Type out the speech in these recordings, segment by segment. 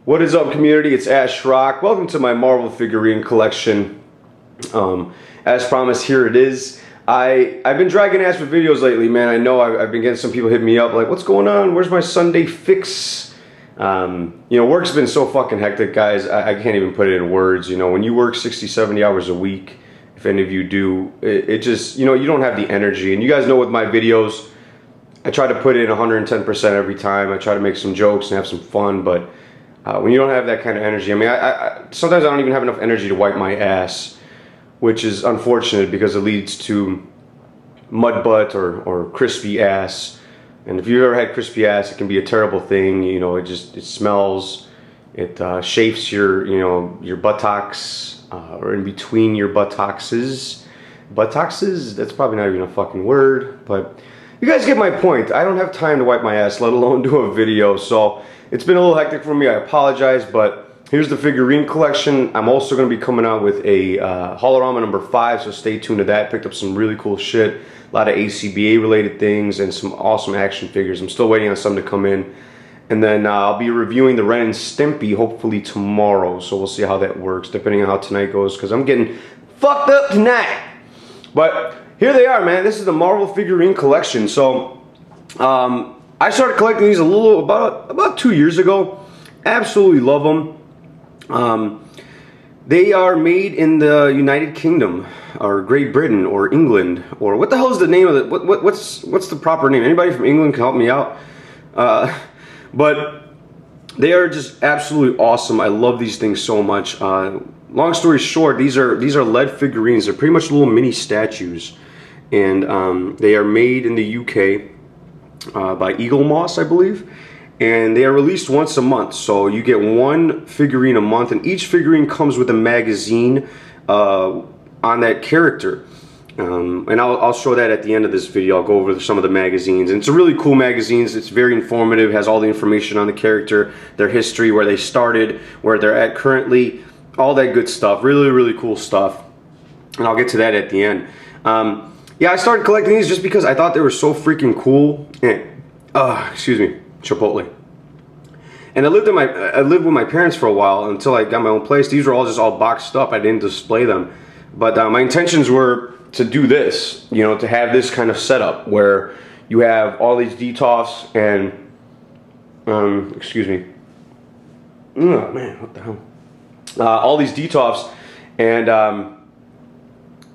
What is up, community? It's Ash Rock. Welcome to my Marvel figurine collection. As promised, here it is. I've been dragging ass with videos lately, man. I know I've been getting some people hitting me up like, what's going on? Where's my Sunday fix? Work's been so fucking hectic, guys. I can't even put it in words. When you work 60, 70 hours a week, if any of you do, it just, you don't have the energy. And you guys know with my videos, I try to put in 110% every time. I try to make some jokes and have some fun, but when you don't have that kind of energy, I mean, sometimes I don't even have enough energy to wipe my ass, which is unfortunate because it leads to mud butt or crispy ass. And if you've ever had crispy ass, it can be a terrible thing. It smells, it chafes your buttocks, or in between your buttocks. Buttocks? That's probably not even a fucking word, but you guys get my point. I don't have time to wipe my ass, let alone do a video, so it's been a little hectic for me. I apologize, but here's the figurine collection. I'm also going to be coming out with a Holorama number 5, so stay tuned to that. Picked up some really cool shit, a lot of ACBA related things, and some awesome action figures. I'm still waiting on some to come in. And then I'll be reviewing the Ren and Stimpy hopefully tomorrow, so we'll see how that works, depending on how tonight goes, because I'm getting fucked up tonight. But here they are, man. This is the Marvel figurine collection. So I started collecting these about 2 years ago. Absolutely love them. They are made in the United Kingdom, or Great Britain, or England, or what the hell is the name of it? What's the proper name? Anybody from England can help me out. But they are just absolutely awesome. I love these things so much. Long story short, these are lead figurines. They're pretty much little mini statues, and they are made in the UK. By Eagle Moss, I believe, and they are released once a month, so you get one figurine a month, and each figurine comes with a magazine on that character, and I'll show that at the end of this video. I'll go over some of the magazines, and it's a really cool magazines. It's very informative, has all the information on the character, their history, where they started, where they're at currently, all that good stuff. Really cool stuff, and I'll get to that at the end. Yeah, I started collecting these just because I thought they were so freaking cool. And, excuse me, Chipotle. And I lived with my parents for a while until I got my own place. These were all boxed up. I didn't display them, but my intentions were to do this. To have this kind of setup where you have all these detofs and, excuse me. Oh man, what the hell? All these detofs and.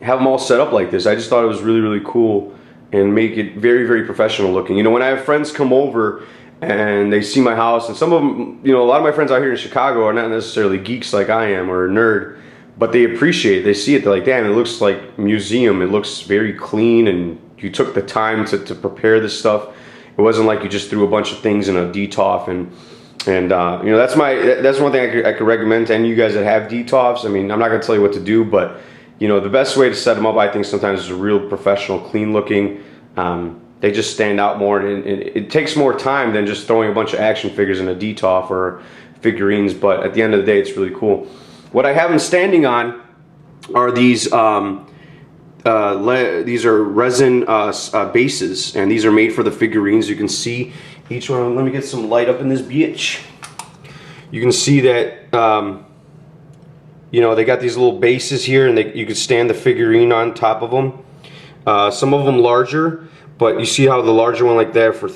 Have them all set up like this. I just thought it was really cool and make it very professional looking. When I have friends come over and they see my house, and some of them, a lot of my friends out here in Chicago are not necessarily geeks like I am or a nerd, but they appreciate it. They see it, they're like, damn, it looks like museum. It looks very clean, and you took the time to prepare this stuff. It wasn't like you just threw a bunch of things in a detof, and that's one thing I could recommend to any of you guys that have detofs. I mean, I'm not gonna tell you what to do, but the best way to set them up, I think, sometimes is a real professional, clean looking. They just stand out more, and it takes more time than just throwing a bunch of action figures in a detof or figurines, but at the end of the day, it's really cool. What I have them standing on are these are resin bases, and these are made for the figurines. You can see each one. Let me get some light up in this bitch. You can see that they got these little bases here, and you could stand the figurine on top of them. Some of them larger, but you see how the larger one like that for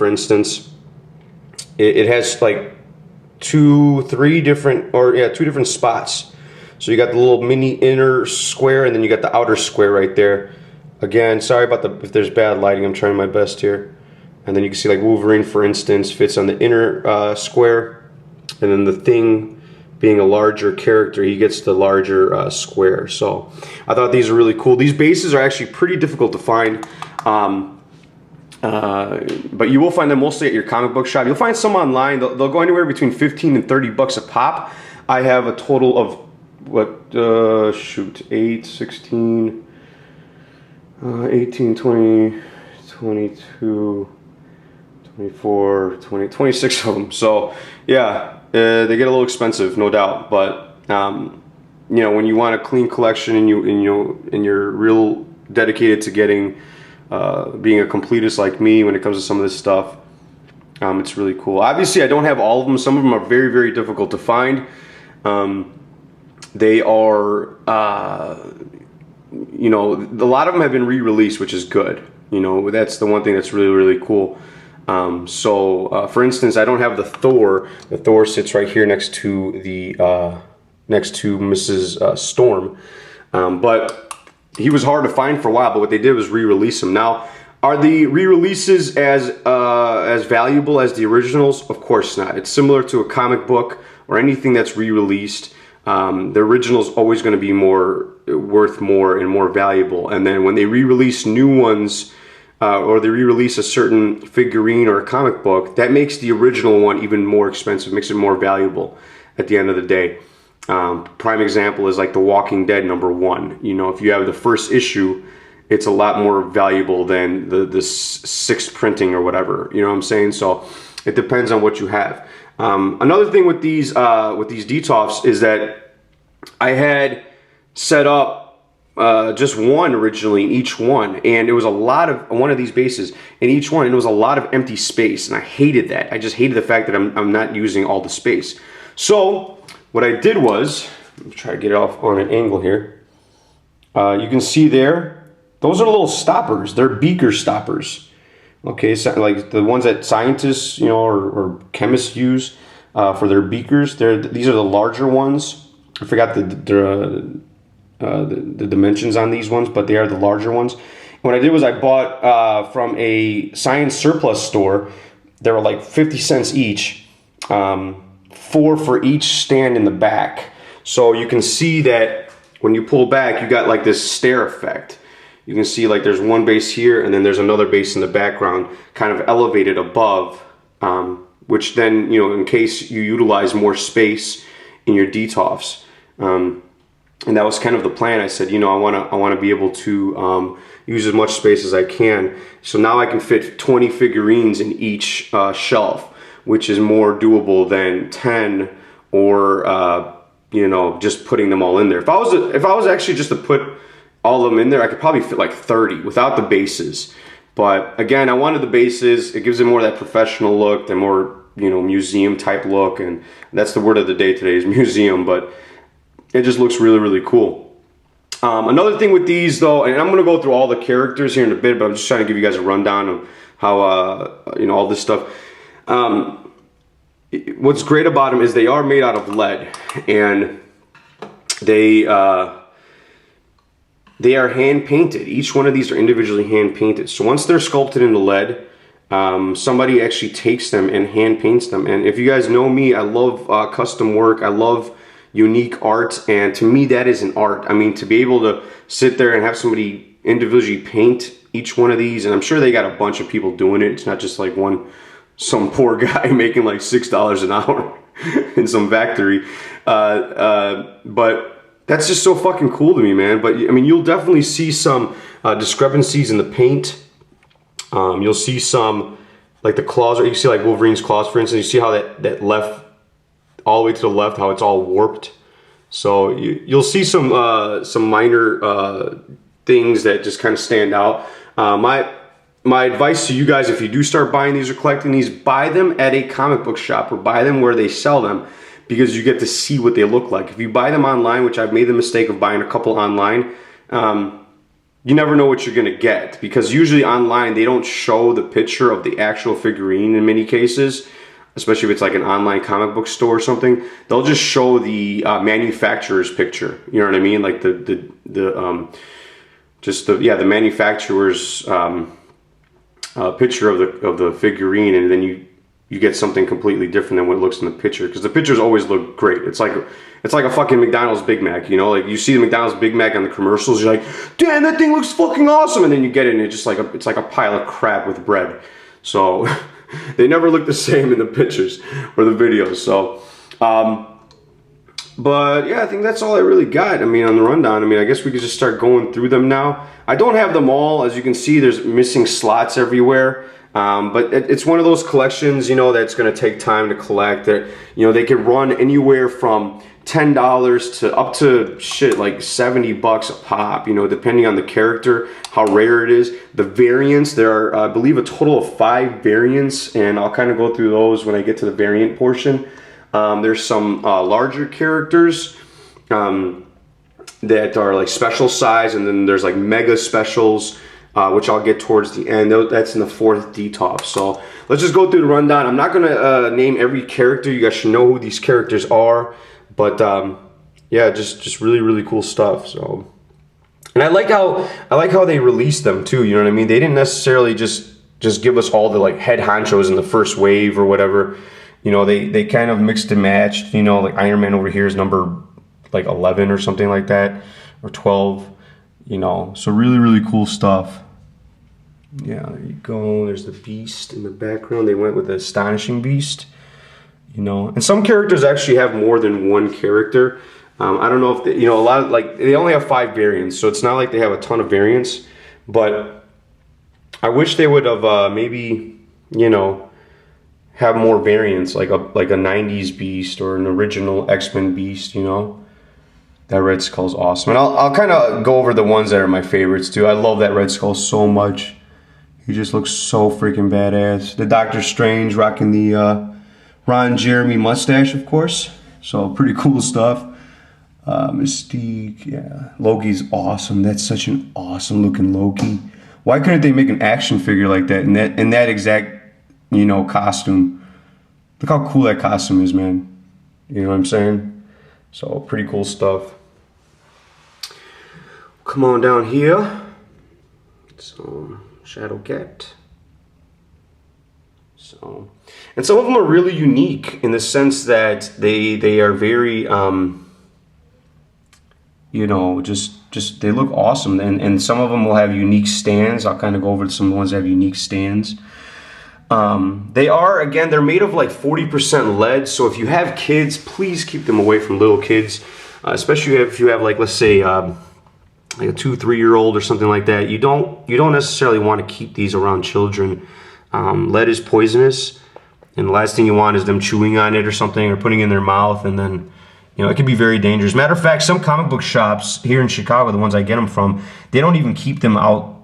instance, it has like two different spots. So you got the little mini inner square, and then you got the outer square right there. Again, sorry about if there's bad lighting, I'm trying my best here. And then you can see like Wolverine, for instance, fits on the inner square, and then the Thing, being a larger character, he gets the larger square. So I thought these are really cool. These bases are actually pretty difficult to find, but you will find them mostly at your comic book shop. You'll find some online. They'll go anywhere between 15 and 30 bucks a pop. I have a total of 8, 16, 18, 20, 22, 24, 20, 26 of them. So yeah. They get a little expensive, no doubt, but when you want a clean collection and you're real dedicated to getting being a completist like me when it comes to some of this stuff, It's really cool. Obviously, I don't have all of them. Some of them are very, very difficult to find. They are, you know, a lot of them have been re-released, which is good. You know, that's the one thing that's really, really cool. For instance, I don't have the Thor. The Thor sits right here next to the Mrs. Storm, but he was hard to find for a while. But what they did was re-release him. Now, are the re-releases as valuable as the originals? Of course not. It's similar to a comic book or anything that's re-released. The original is always going to be worth more and more valuable. And then when they re-release new ones, or they re-release a certain figurine or a comic book, that makes the original one even more expensive, makes it more valuable at the end of the day. Prime example is like The Walking Dead #1. You know, if you have the first issue, it's a lot more valuable than the sixth printing or whatever. You know what I'm saying? So it depends on what you have. Another thing with these Detolfs is that I had set up just one originally in each one, and it was a lot of one of these bases in each one, and it was a lot of empty space, and I hated that. I just hated the fact that I'm not using all the space. So what I did was, let me try to get it off on an angle here. You can see there, those are little stoppers. They're beaker stoppers. Okay, so like the ones that scientists, you know, or chemists use for their beakers. These are the larger ones. I forgot the dimensions on these ones, but they are the larger ones. What I did was I bought from a science surplus store. They were like 50 cents each, 4 for each stand in the back. So you can see that when you pull back, you got like this stair effect. You can see like there's one base here, and then there's another base in the background, kind of elevated above, which then, you know, in case you utilize more space in your Detolfs. And that was kind of the plan. I said, you know, I want to be able to use as much space as I can. So now I can fit 20 figurines in each shelf, which is more doable than 10 or you know, just putting them all in there. If I was actually just to put all of them in there, I could probably fit like 30 without the bases. But again, I wanted the bases. It gives it more of that professional look, the more, you know, museum type look, and that's the word of the day today is museum. But it just looks really, really cool. Another thing with these though, and I'm going to go through all the characters here in a bit, but I'm just trying to give you guys a rundown of how, you know, all this stuff. What's great about them is they are made out of lead, and they are hand painted. Each one of these are individually hand painted. So once they're sculpted into lead, somebody actually takes them and hand paints them. And if you guys know me, I love custom work. I love unique art, and to me that is an art. I mean, to be able to sit there and have somebody individually paint each one of these, and I'm sure they got a bunch of people doing it. It's not just like some poor guy making like $6 an hour in some factory. But that's just so fucking cool to me, man. But I mean, you'll definitely see some discrepancies in the paint. You'll see some, like the claws, or you see like Wolverine's claws, for instance. You see how that left, all the way to the left, how it's all warped. So you'll see some minor things that just kind of stand out. My advice to you guys, if you do start buying these or collecting these, buy them at a comic book shop or buy them where they sell them, because you get to see what they look like. If you buy them online, which I've made the mistake of buying a couple online, you never know what you're gonna get, because usually online they don't show the picture of the actual figurine in many cases, especially if it's like an online comic book store or something. They'll just show the manufacturer's picture. You know what I mean? Like the manufacturer's picture of the figurine, and then you get something completely different than what looks in the picture, because the pictures always look great. It's like a fucking McDonald's Big Mac, you know? Like you see the McDonald's Big Mac on the commercials, you're like, damn, that thing looks fucking awesome, and then you get it and it's like a pile of crap with bread. So they never look the same in the pictures or the videos. So but yeah, I think that's all I really got. I mean, on the rundown, I mean, I guess we could just start going through them now. I don't have them all. As you can see, there's missing slots everywhere. But it's one of those collections, you know, that's going to take time to collect. That, you know, they could run anywhere from $10 to up to shit like $70 a pop, you know, depending on the character, how rare it is. The variants, there are, I believe, a total of 5 variants, and I'll kind of go through those when I get to the variant portion. There's some larger characters that are like special size, and then there's like mega specials, which I'll get towards the end. That's in the 4th DTOF. So let's just go through the rundown. I'm not gonna name every character. You guys should know who these characters are. But yeah, just really cool stuff. So, and I like how they released them too. You know what I mean? They didn't necessarily just give us all the like head honchos in the first wave or whatever. You know, they kind of mixed and matched. You know, like Iron Man over here is number like 11 or something like that, or 12. You know, so really cool stuff. Yeah, there you go. There's the Beast in the background. They went with the Astonishing Beast. You know, and some characters actually have more than one character. I don't know if they, you know, a lot of like they only have 5 variants, so it's not like they have a ton of variants. But I wish they would have maybe, you know, have more variants, like a 90s Beast or an original X-Men Beast. You know, that Red Skull's awesome, and I'll kind of go over the ones that are my favorites too. I love that Red Skull so much. He just looks so freaking badass. The Doctor Strange rocking the Ron Jeremy mustache, of course. So pretty cool stuff. Mystique, yeah. Loki's awesome. That's such an awesome looking Loki. Why couldn't they make an action figure like that in that exact, you know, costume? Look how cool that costume is, man. You know what I'm saying? So pretty cool stuff. Come on down here. So Shadowcat. So, and some of them are really unique in the sense that they are very, you know, just they look awesome, and some of them will have unique stands. I'll kind of go over some of the ones that have unique stands. They are, again, they're made of like 40% lead, so if you have kids, please keep them away from little kids, especially if you have like, let's say, like a 2-3-year-old or something like that. You don't necessarily want to keep these around children. Lead is poisonous, and the last thing you want is them chewing on it or something, or putting it in their mouth, and then, you know, it can be very dangerous. Matter of fact, some comic book shops here in Chicago, the ones I get them from, they don't even keep them out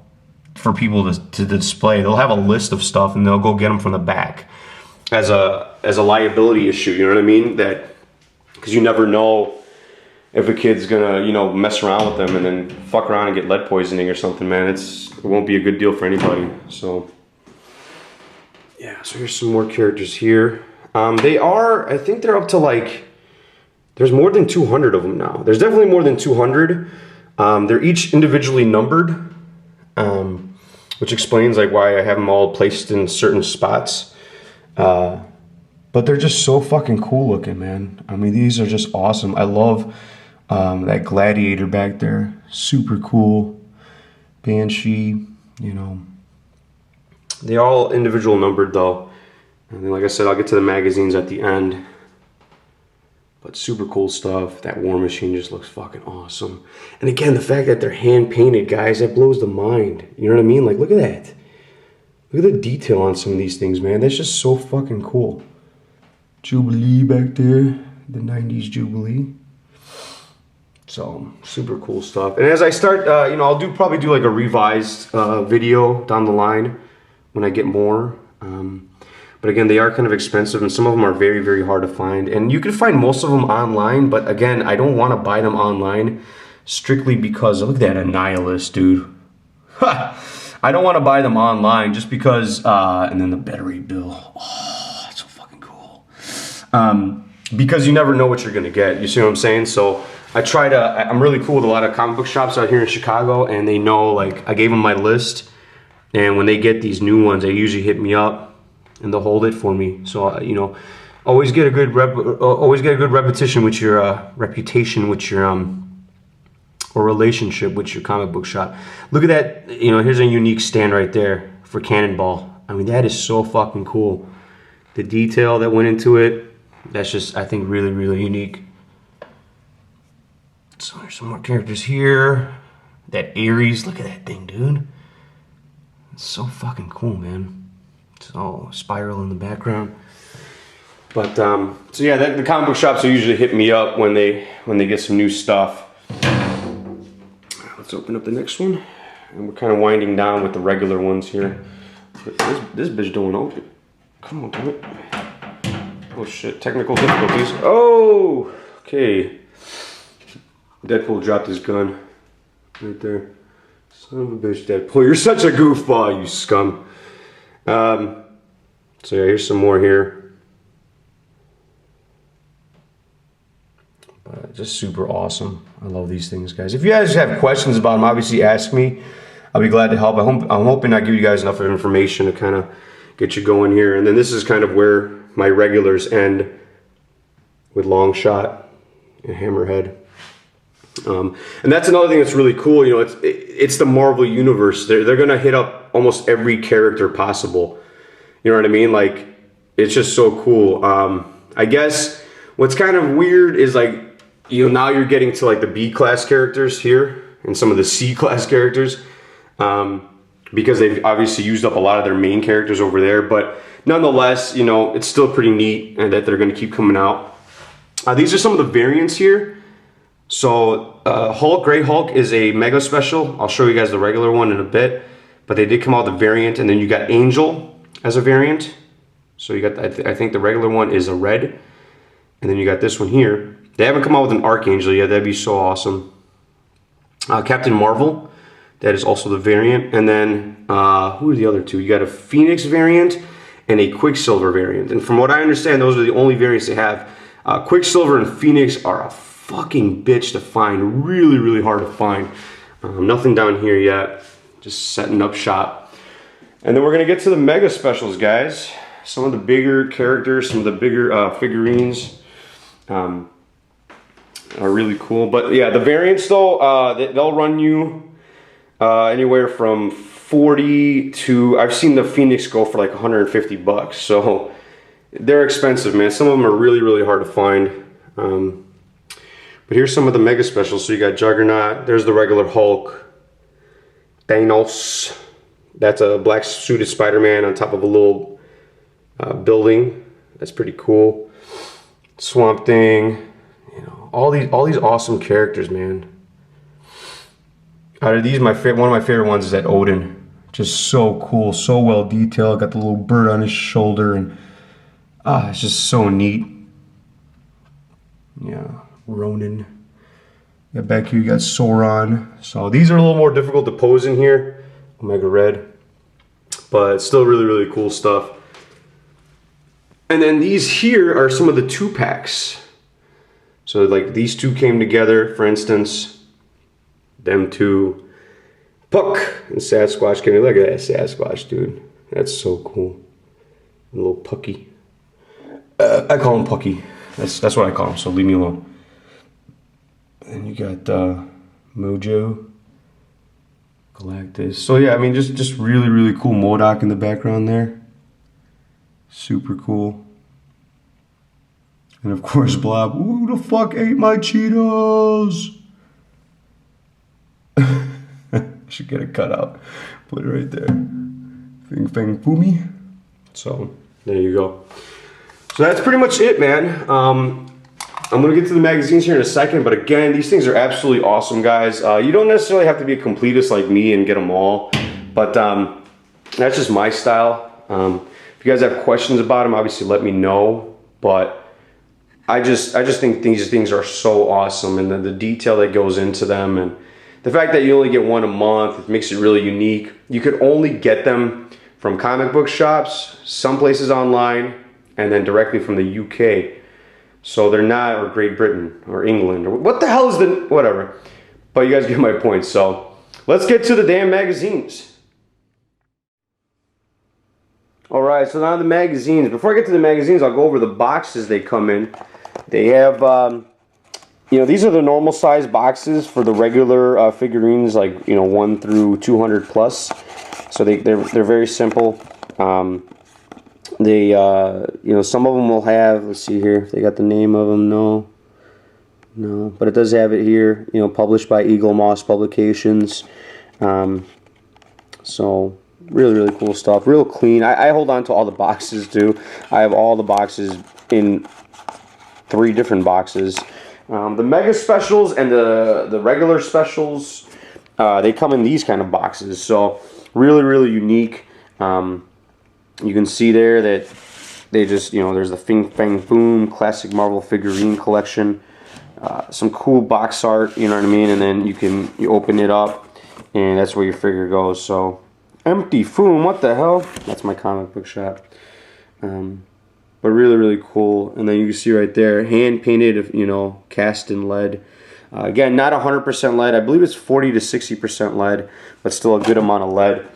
for people to display. They'll have a list of stuff, and they'll go get them from the back as a liability issue. You know what I mean? That, because you never know if a kid's gonna, you know, mess around with them and then fuck around and get lead poisoning or something, man. It won't be a good deal for anybody. So yeah, so here's some more characters here. I think they're up to like, there's more than 200 of them now. There's definitely more than 200. They're each individually numbered, which explains like why I have them all placed in certain spots. But they're just so fucking cool looking, man. I mean, these are just awesome. I love that Gladiator back there. Super cool. Banshee, you know. They're all individual numbered though. And then, like I said, I'll get to the magazines at the end. But super cool stuff. That War Machine just looks fucking awesome. And again, the fact that they're hand painted, guys, that blows the mind. You know what I mean? Like, look at that. Look at the detail on some of these things, man. That's just so fucking cool. Jubilee back there. The 90s Jubilee. So, super cool stuff. And as I start, you know, I'll probably do like a revised video down the line when I get more. But again, they are kind of expensive, and some of them are very hard to find. And you can find most of them online, but again, I don't want to buy them online strictly because, look at that Annihilus, dude. I don't want to buy them online just because, and then the battery bill. Oh, that's so fucking cool. Because you never know what you're going to get. You see what I'm saying? So I'm really cool with a lot of comic book shops out here in Chicago, and they know, like, I gave them my list, and when they get these new ones, they usually hit me up, and they'll hold it for me. So you know, always get a good repetition with your reputation with your or relationship with your comic book shop. Look at that. You know, here's a unique stand right there for Cannonball. I mean, that is so fucking cool. The detail that went into it, that's just, I think, really unique. So there's some more characters here. That Ares, look at that thing, dude. It's so fucking cool, man. It's all spiral in the background. But so yeah, the comic book shops will usually hit me up when they get some new stuff. Let's open up the next one, and we're kind of winding down with the regular ones here. This bitch don't open. Come on, damn it! Oh shit! Technical difficulties. Oh, okay. Deadpool dropped his gun right there. Son of a bitch, Deadpool! You're such a goofball, you scum. So yeah, here's some more here. Just super awesome. I love these things, guys. If you guys have questions about them, obviously ask me. I'll be glad to help. I'm hoping I give you guys enough information to kind of get you going here. And then this is kind of where my regulars end with Longshot and Hammerhead. And that's another thing that's really cool. You know, it's the Marvel universe. They're gonna hit up almost every character possible. You know what I mean? Like, it's just so cool. I guess what's kind of weird is, like, you know, now you're getting to like the B class characters here and some of the C class characters, because they've obviously used up a lot of their main characters over there. But nonetheless, you know, it's still pretty neat, and that they're going to keep coming out. These are some of the variants here. So Hulk, Grey Hulk is a mega special. I'll show you guys the regular one in a bit, but they did come out with the variant, and then you got Angel as a variant. So you got, I think the regular one is a red, and then you got this one here. They haven't come out with an Archangel yet. That'd be so awesome. Captain Marvel, that is also the variant. And then, who are the other two? You got a Phoenix variant and a Quicksilver variant. And from what I understand, those are the only variants they have. Quicksilver and Phoenix are a fucking bitch to find. Really, really hard to find. Nothing down here yet. Just setting up shop. And then we're going to get to the mega specials, guys. Some of the bigger characters, some of the bigger figurines. Are really cool. But yeah, the variants though, they'll run you anywhere from 40 to, I've seen the Phoenix go for like 150 bucks. So they're expensive, man. Some of them are really, really hard to find. But here's some of the mega specials. So you got Juggernaut, there's the regular Hulk, Thanos, that's a black suited Spider-Man on top of a little building. That's pretty cool. Swamp Thing. All these awesome characters, man. Out of these, one of my favorite ones is that Odin. Just so cool, so well detailed. Got the little bird on his shoulder, and it's just so neat. Yeah, Ronin. Yeah, back here you got Sauron. So these are a little more difficult to pose in here. Omega Red, but it's still really, really cool stuff. And then these here are some of the 2-packs. So like these two came together, for instance, them two, Puck and Sasquatch came together. Look at that Sasquatch, dude. That's so cool. A little Pucky. I call him Pucky. That's what I call him, so leave me alone. And you got Mojo, Galactus. So yeah, I mean, just really, really cool. MODOK in the background there. Super cool. And of course, Blob. Who the fuck ate my Cheetos? I should get it cut out. Put it right there. Fing Fang Fumi. So, there you go. So that's pretty much it, man. I'm going to get to the magazines here in a second. But again, these things are absolutely awesome, guys. You don't necessarily have to be a completist like me and get them all. But that's just my style. If you guys have questions about them, obviously let me know. But I just think these things are so awesome, and the detail that goes into them, and the fact that you only get one a month, it makes it really unique. You could only get them from comic book shops, some places online, and then directly from the UK. So they're not, or Great Britain, or England, or what the hell is the, whatever. But you guys get my point, so let's get to the damn magazines. Alright, so now the magazines. Before I get to the magazines, I'll go over the boxes they come in. They have, you know, these are the normal size boxes for the regular figurines, like, you know, 1 through 200 plus. So they're very simple. You know, some of them will have, let's see here, if they got the name of them. No, but it does have it here, you know, published by Eagle Moss Publications. So Really, really cool stuff. Real clean. I hold on to all the boxes too. I have all the boxes in 3 different boxes. The mega specials and the regular specials, they come in these kind of boxes. So really, really unique. You can see there that they just, there's the Fing Fang Boom Classic Marvel Figurine Collection. Some cool box art, you know what I mean? And then you open it up, and that's where your figure goes. So empty foom, what the hell? That's my comic book shop. But really, really cool. And then you can see right there, hand painted, cast in lead. Again, not 100% lead. I believe it's 40 to 60% lead, but still a good amount of lead.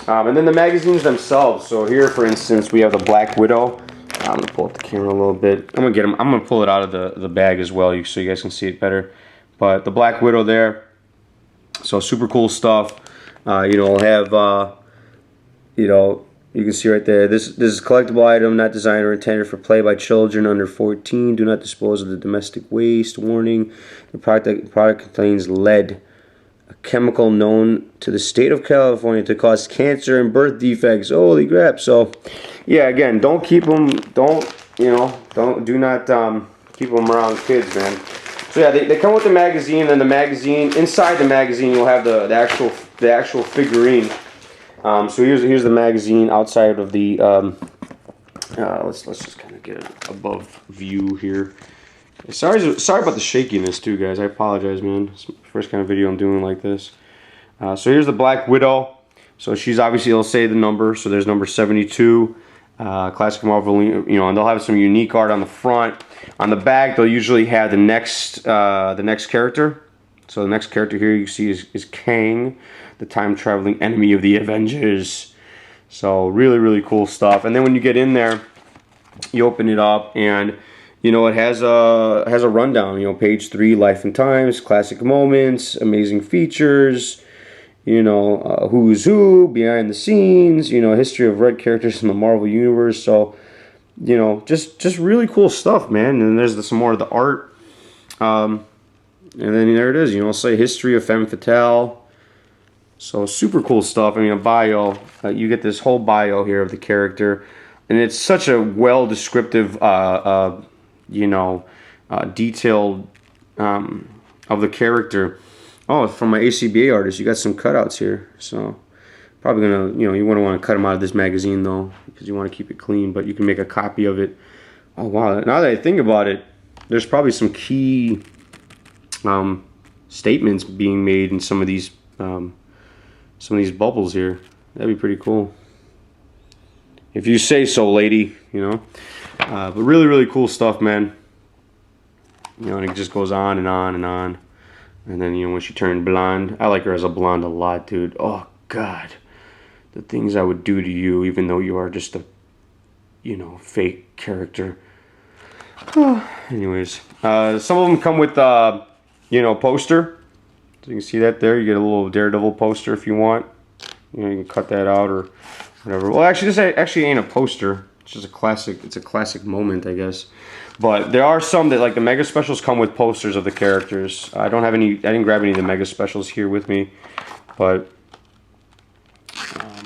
And then the magazines themselves. So here, for instance, we have the Black Widow. I'm gonna pull up the camera a little bit. I'm gonna pull it out of the bag as well, so you guys can see it better. But the Black Widow there. So super cool stuff. We'll have you can see right there. This is a collectible item, not designed or intended for play by children under 14. Do not dispose of the domestic waste. Warning: the product contains lead, a chemical known to the state of California to cause cancer and birth defects. Holy crap! So, yeah, again, don't keep them. Do not keep them around kids, man. So yeah, they come with the magazine, and the magazine inside the magazine you'll have the actual figurine. So here's the magazine outside of the. Let's just kind of get an above view here. Sorry about the shakiness too, guys. I apologize, man. It's the first kind of video I'm doing like this. So here's the Black Widow. So she's obviously, it'll say the number. So there's number 72. Classic Marvel, and they'll have some unique art on the front. On the back, they'll usually have the next character. So the next character here you see is Kang, the time-traveling enemy of the Avengers. So really, really cool stuff. And then when you get in there, you open it up, and it has a rundown. Page 3, Life and Times, classic moments, amazing features. Who's who, behind the scenes. History of red characters in the Marvel universe. So, just really cool stuff, man. And there's some more of the art. And then there it is. I'll say history of Femme Fatale. So super cool stuff. I mean, a bio. You get this whole bio here of the character, and it's such a well descriptive, detailed of the character. Oh, from my ACBA artist, you got some cutouts here. So probably gonna, you wouldn't want to cut them out of this magazine though, because you want to keep it clean. But you can make a copy of it. Oh wow! Now that I think about it, there's probably some key statements being made in some of these bubbles here. That'd be pretty cool. If you say so, lady. But really, really cool stuff, man. And it just goes on and on and on. And then, when she turned blonde, I like her as a blonde a lot, dude. Oh, God. The things I would do to you, even though you are just a, fake character. Anyways, some of them come with, poster. So you can see that there. You get a little Daredevil poster if you want. You can cut that out or whatever. Well, actually, this actually ain't a poster. It's just a classic. It's a classic moment, I guess. But there are some that, like the Mega Specials, come with posters of the characters. I don't have any. I didn't grab any of the Mega Specials here with me, but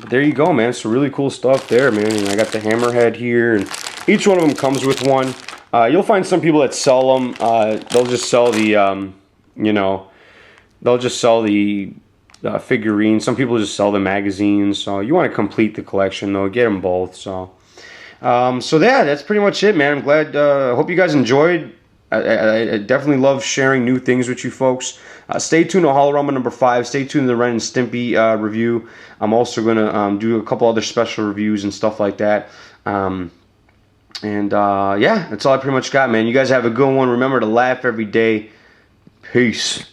there you go, man. So really cool stuff there, man. And I got the Hammerhead here, and each one of them comes with one. You'll find some people that sell them. They'll just sell the, they'll just sell the figurines. Some people just sell the magazines. So you want to complete the collection, though. Get them both. So yeah, that's pretty much it, man. I'm glad. I hope you guys enjoyed. I definitely love sharing new things with you folks. Stay tuned to Holorama number 5. Stay tuned to the Ren and Stimpy review. I'm also going to do a couple other special reviews and stuff like that. Yeah, that's all I pretty much got, man. You guys have a good one. Remember to laugh every day. Peace.